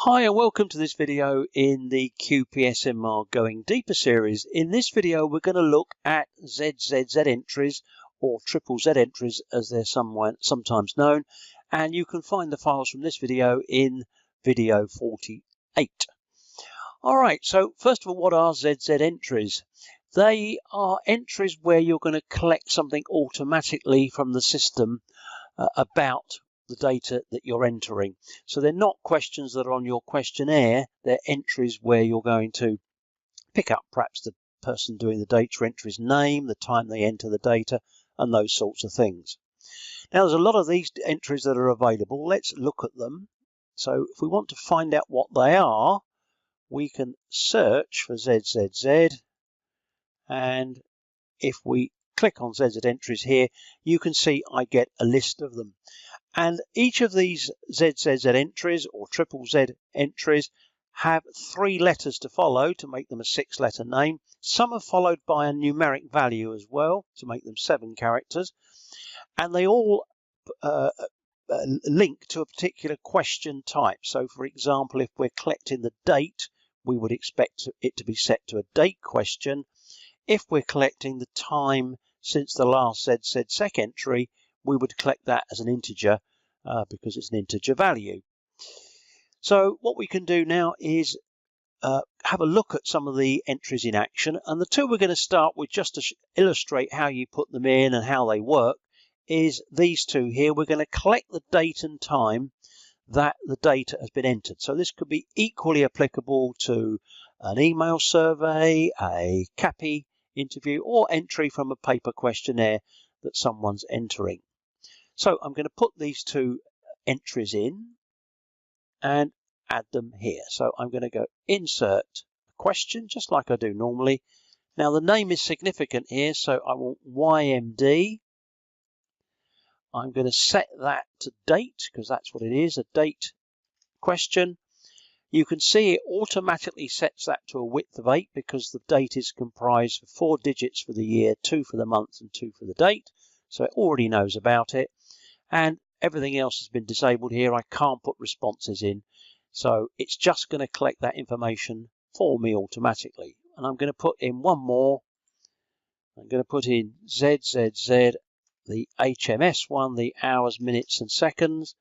Hi and welcome to this video in the QPSMR Going Deeper series. In this video we're going to look at ZZZ entries, or triple Z entries as they're sometimes known, and you can find the files from this video in video 48. Alright, so first of all, what are ZZ entries? They are entries where you're going to collect something automatically from the system about the data that you're entering. So they're not questions that are on your questionnaire, they're entries where you're going to pick up perhaps the person doing the data entry's name, the time they enter the data, and those sorts of things. Now there's a lot of these entries that are available. Let's look at them. So if we want to find out what they are, we can search for ZZZ, and if we click on ZZ entries here, you can see I get a list of them. And each of these ZZZ entries or triple Z entries have 3 letters to follow to make them a 6-letter name. Some are followed by a numeric value as well to make them 7 characters. And they all link to a particular question type. So for example, if we're collecting the date, we would expect it to be set to a date question. If we're collecting the time since the last ZZSec entry, we would collect that as an integer because it's an integer value. So what we can do now is have a look at some of the entries in action, and the two we're going to start with, just to illustrate how you put them in and how they work, is these two here. We're going to collect the date and time that the data has been entered. So this could be equally applicable to an email survey, a CAPI interview, or entry from a paper questionnaire that someone's entering. So I'm going to put these two entries in and add them here. So I'm going to go insert a question, just like I do normally. Now the name is significant here, so I want YMD. I'm going to set that to date, because that's what it is, a date question. You can see it automatically sets that to a width of 8 because the date is comprised of 4 digits for the year, 2 for the month and 2 for the date. So it already knows about it. And everything else has been disabled here. I can't put responses in. So it's just going to collect that information for me automatically. And I'm going to put in one more. I'm going to put in ZZZ, the HMS one, the hours, minutes and seconds.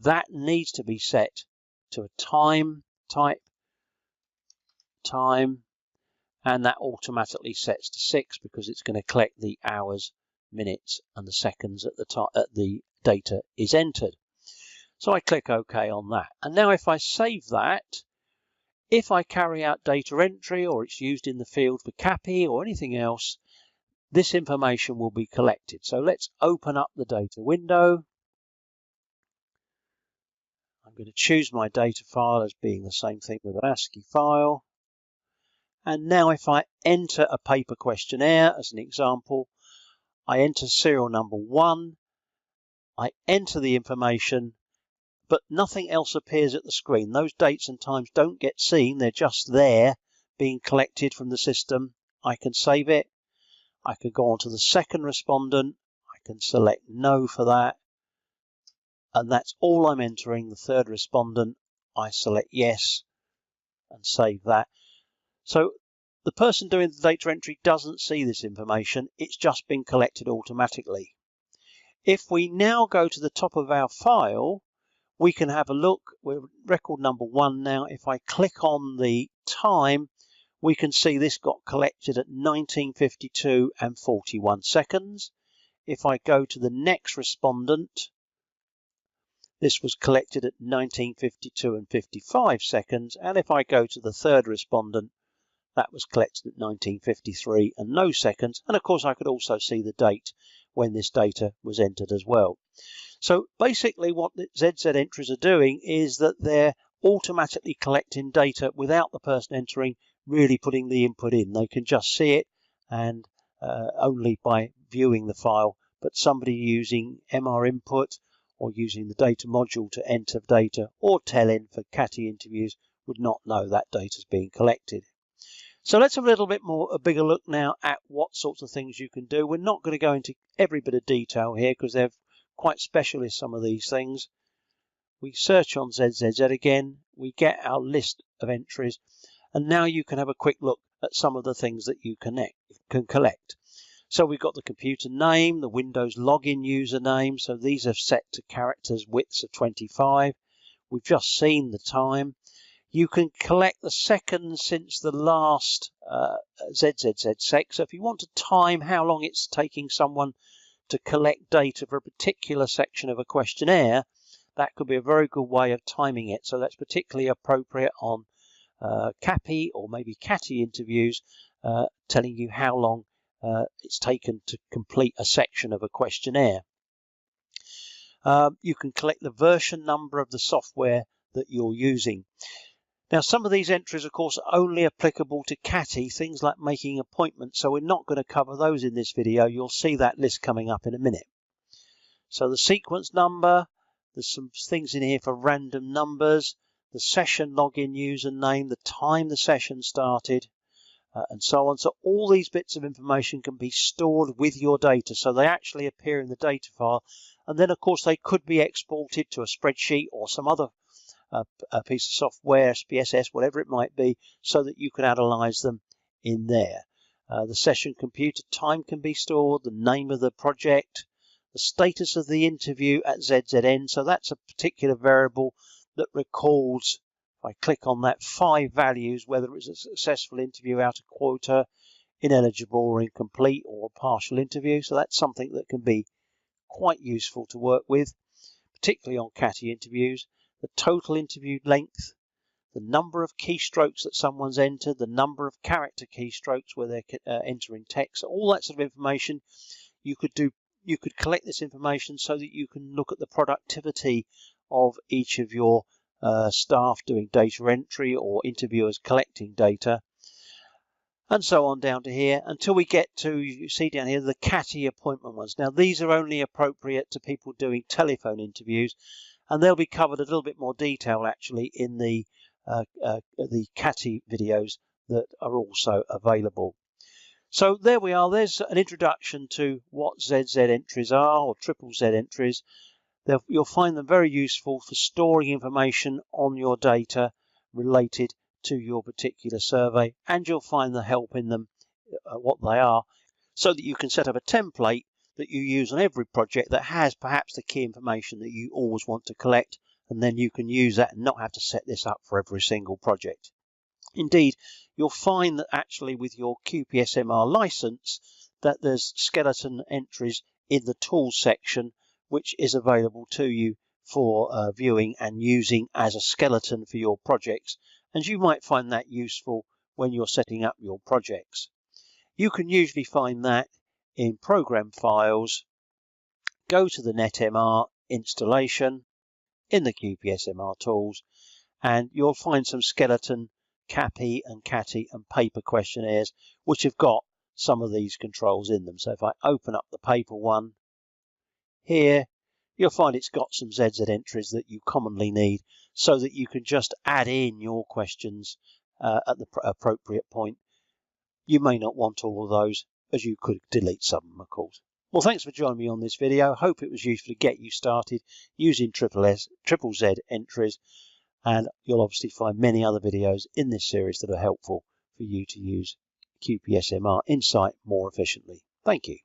That needs to be set to a time type, time, and that automatically sets to 6 because it's going to collect the hours, minutes and the seconds at the time the data is entered. So I click OK on that. And now if I save that, if I carry out data entry or it's used in the field for CAPI or anything else, this information will be collected. So let's open up the data window. I'm going to choose my data file as being the same thing with an ASCII file. And now if I enter a paper questionnaire as an example, I enter serial number 1, I enter the information, but nothing else appears at the screen. Those dates and times don't get seen, they're just there being collected from the system. I can save it. I could go on to the second respondent. I can select no for that. And that's all I'm entering. The third respondent, I select yes and save that. So the person doing the data entry doesn't see this information. It's just been collected automatically. If we now go to the top of our file, we can have a look. We're record number 1 now. If I click on the time, we can see this got collected at 19:52 and 41 seconds. If I go to the next respondent, this was collected at 19:52 and 55 seconds. And if I go to the third respondent, that was collected at 19:53 and no seconds. And of course, I could also see the date when this data was entered as well. So basically what the ZZ entries are doing is that they're automatically collecting data without the person entering really putting the input in. They can just see it and only by viewing the file, but somebody using MR input or using the data module to enter data or tell in for CATI interviews would not know that data is being collected. So let's have a bigger look now at what sorts of things you can do. We're not going to go into every bit of detail here because they're quite specialist, some of these things. We search on ZZZ again, we get our list of entries, and now you can have a quick look at some of the things that you can collect. So we've got the computer name, the Windows login username, so these are set to characters widths of 25. We've just seen the time. You can collect the seconds since the last ZZZ sec. So if you want to time how long it's taking someone to collect data for a particular section of a questionnaire, that could be a very good way of timing it. So that's particularly appropriate on CAPI or maybe CATI interviews, telling you how long it's taken to complete a section of a questionnaire. You can collect the version number of the software that you're using. Now, some of these entries, of course, are only applicable to CATI, things like making appointments, so we're not going to cover those in this video. You'll see that list coming up in a minute. So the sequence number, there's some things in here for random numbers, the session login username, the time the session started, and so on. So all these bits of information can be stored with your data, so they actually appear in the data file, and then, of course, they could be exported to a spreadsheet or some other a piece of software, SPSS, whatever it might be, so that you can analyze them in there. The session computer time can be stored, the name of the project, the status of the interview at ZZN, so that's a particular variable that records, if I click on that, 5 values, whether it's a successful interview, out of quota, ineligible or incomplete, or a partial interview. So that's something that can be quite useful to work with, particularly on CATI interviews. The total interview length, the number of keystrokes that someone's entered, the number of character keystrokes where they're entering text, all that sort of information. You could collect this information so that you can look at the productivity of each of your staff doing data entry or interviewers collecting data, and so on down to here until we get to, you see down here, the CATI appointment ones. Now, these are only appropriate to people doing telephone interviews, and they'll be covered a little bit more detail actually in the CATI videos that are also available. So there we are. There's an introduction to what ZZ entries are, or triple Z entries. You'll find them very useful for storing information on your data related to your particular survey, and you'll find the help in them, what they are, so that you can set up a template that you use on every project that has perhaps the key information that you always want to collect, and then you can use that and not have to set this up for every single project. Indeed, you'll find that actually with your QPSMR license that there's skeleton entries in the tools section, which is available to you for viewing and using as a skeleton for your projects, and you might find that useful when you're setting up your projects. You can usually find that in program files, go to the NetMR installation in the QPSMR tools, and you'll find some skeleton CAPI and CATI and paper questionnaires which have got some of these controls in them. So if I open up the paper one here, you'll find it's got some ZZ entries that you commonly need, so that you can just add in your questions at the appropriate point. You may not want all of those, as you could delete some of them, of course. Well, thanks for joining me on this video. Hope it was useful to get you started using triple Z entries, and you'll obviously find many other videos in this series that are helpful for you to use QPSMR Insight more efficiently. Thank you.